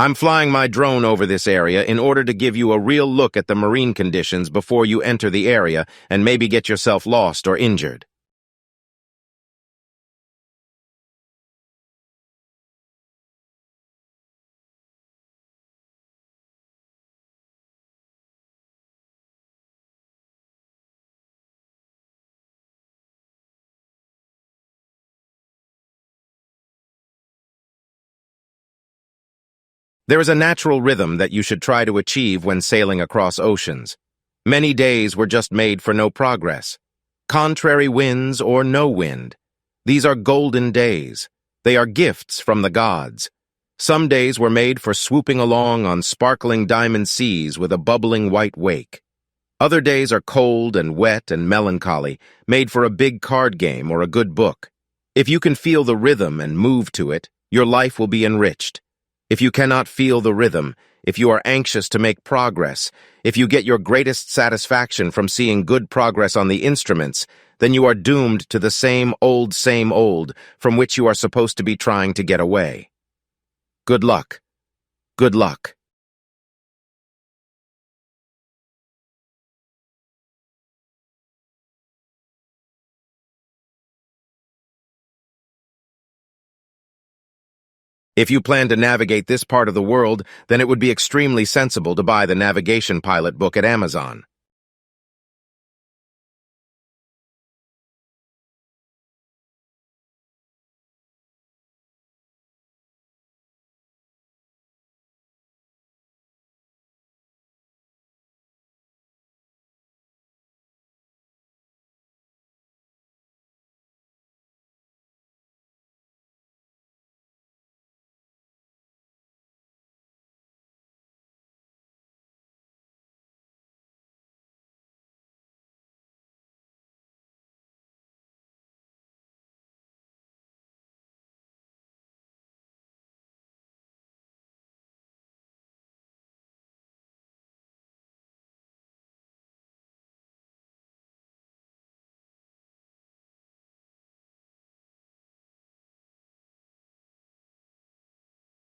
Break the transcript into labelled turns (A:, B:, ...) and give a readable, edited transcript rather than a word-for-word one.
A: I'm flying my drone over this area in order to give you a real look at the marine conditions before you enter the area and maybe get yourself lost or injured. There is a natural rhythm that you should try to achieve when sailing across oceans. Many days were just made for no progress. Contrary winds or no wind. These are golden days. They are gifts from the gods. Some days were made for swooping along on sparkling diamond seas with a bubbling white wake. Other days are cold and wet and melancholy, made for a big card game or a good book. If you can feel the rhythm and move to it, your life will be enriched. If you cannot feel the rhythm, if you are anxious to make progress, if you get your greatest satisfaction from seeing good progress on the instruments, then you are doomed to the same old from which you are supposed to be trying to get away. Good luck. Good luck. If you plan to navigate this part of the world, then it would be extremely sensible to buy the Navigation Pilot book at Amazon.